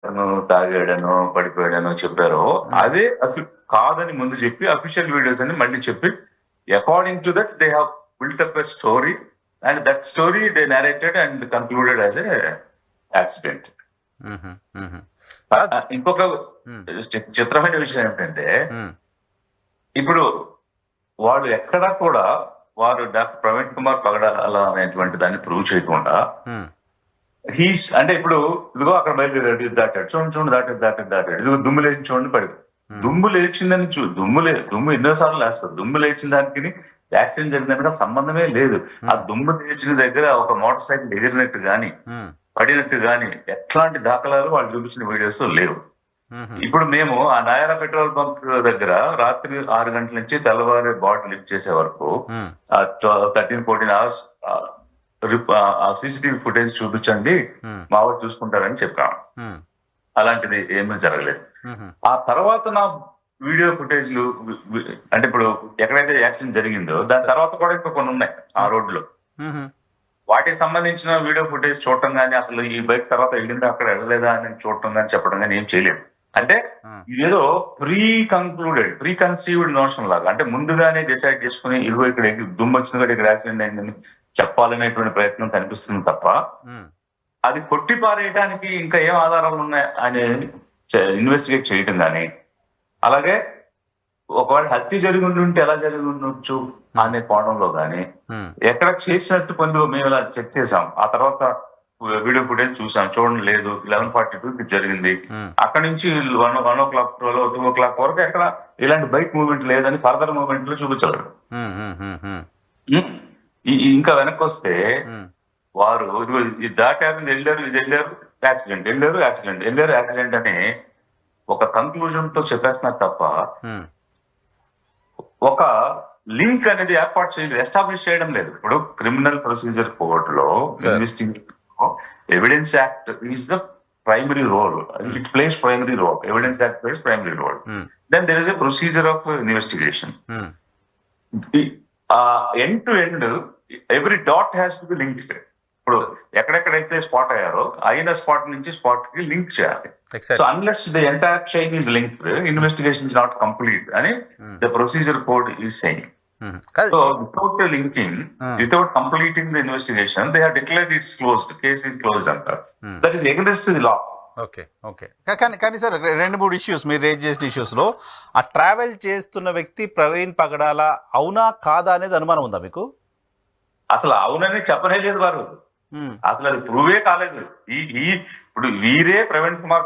తను తాగాడనో పడిపోయాడనో చెప్పారో అదే కాదని ముందు చెప్పి అఫీషియల్ వీడియోస్ అని మళ్ళీ చెప్పి according to that they have built up a story and that story they narrated and concluded as a accident. ఇంకొక చిత్రమైన విషయం ఏమిటంటే ఇప్పుడు వాళ్ళు ఎక్కడా కూడా వారు డాక్టర్ ప్రవీణ్ కుమార్ పగడాల అనేటువంటి దాన్ని ప్రూవ్ చేయకుండా అంటే ఇప్పుడు ఇదిగో అక్కడ బయలుదేరాడు ఇది దాటాడు చూడండి దాటాడు ఇదిగో దుమ్ము లేచి చూడండి పడి దుమ్ము లేచిందని దుమ్ము ఎన్నోసార్లు లేస్తారు. దుమ్ము లేచిన దానికి యాక్సిడెంట్ జరిగినట్టుగా సంబంధమే లేదు. ఆ దుమ్ము లేచిన దగ్గర ఒక మోటార్ సైకిల్ ఎగిరినట్టు గాని పడినట్టు గాని ఎట్లాంటి దాఖలాలు వాళ్ళు చూపించిన వీడియోస్ లేవు. ఇప్పుడు మేము ఆ నాయరా పెట్రోల్ బంక్ దగ్గర రాత్రి 6 గంటల నుంచి తెల్లవారి బాటిల్ లిఫ్ట్ చేసే వరకు 13-14 అవర్స్ సీసీటీవీ ఫుటేజ్ చూపించండి మా వాళ్ళు చూసుకుంటారని చెప్పాము. అలాంటిది ఏమీ జరగలేదు. ఆ తర్వాత నా వీడియో ఫుటేజ్లు అంటే ఇప్పుడు ఎక్కడైతే యాక్సిడెంట్ జరిగిందో దాని తర్వాత కూడా ఇంకా కొన్ని ఉన్నాయి ఆ రోడ్లో. వాటికి సంబంధించిన వీడియో ఫుటేజ్ చూడటం కానీ అసలు ఈ బైక్ తర్వాత వెళ్ళిందా అక్కడ వెళ్ళలేదా అని చూడటం కానీ చెప్పడం కానీ ఏం చేయలేదు. అంటే ఇదేదో ప్రీ కన్సీవ్డ్ నోషన్ లాగా అంటే ముందుగానే డిసైడ్ చేసుకుని ఇదిగో ఇక్కడ దుమ్ము వచ్చింది కూడా ఇక్కడ యాక్సిడెంట్ అయిందని చెప్పాలనేటువంటి ప్రయత్నం కనిపిస్తుంది తప్ప అది కొట్టి పారేయడానికి ఇంకా ఏం ఆధారాలు ఉన్నాయి అని ఇన్వెస్టిగేట్ చేయటం కానీ అలాగే ఒకవేళ హత్య జరిగి ఉంటే ఎలా జరిగి ఉండొచ్చు అనే కోణంలో కానీ ఎక్కడ చేసినట్టు కొన్ని మేము ఇలా చెక్ చేసాం. ఆ తర్వాత వీడియో ఫుటేజ్ చూసాం చూడండి లేదు 11:42 జరిగింది. అక్కడి నుంచి 1 o'clock 2 o'clock వరకు ఎక్కడ ఇలాంటి బైక్ మూవ్మెంట్ లేదని ఫర్దర్ మూవ్మెంట్ లో చూపించలేదు. ఇంకా వెనక్కి వస్తే వారు ఇది దాటారు వెళ్ళారు యాక్సిడెంట్ అని ఒక కన్క్లూజన్ తో చెప్పేస్తున్నారు తప్ప ఒక లింక్ అనేది ఏర్పాటు చేయలేదు, ఎస్టాబ్లిష్ చేయడం లేదు. ఇప్పుడు క్రిమినల్ ప్రొసీజర్ కోర్ట్ లో investigation evidence act is the primary role. It plays primary role. Evidence Act plays primary role. Then there is a procedure of investigation. End to end, every dot has to be linked. ఇప్పుడు ఎక్కడెక్కడైతే spot అయ్యారో అయిన spot నుంచి spot కి link చేయాలి. So unless the entire chain is linked investigation is not complete అని the procedure code is saying. So without linking, without completing the investigation, they have declared it's closed. Case is closed అంటారు. That is against the law. Okay కానీ sir 2-3 issues మీరు raise చేసిన issues లో ఆ travel చేస్తున్న వ్యక్తి ప్రవీణ్ పగడాల అవునా కాదా అనేది అనుమానం ఉందా మీకు? అసలు అవునని చెప్పనే లేదు వారు. అసలు అది ప్రూవే కాలేదు. ఇప్పుడు వీరే ప్రవీణ్ కుమార్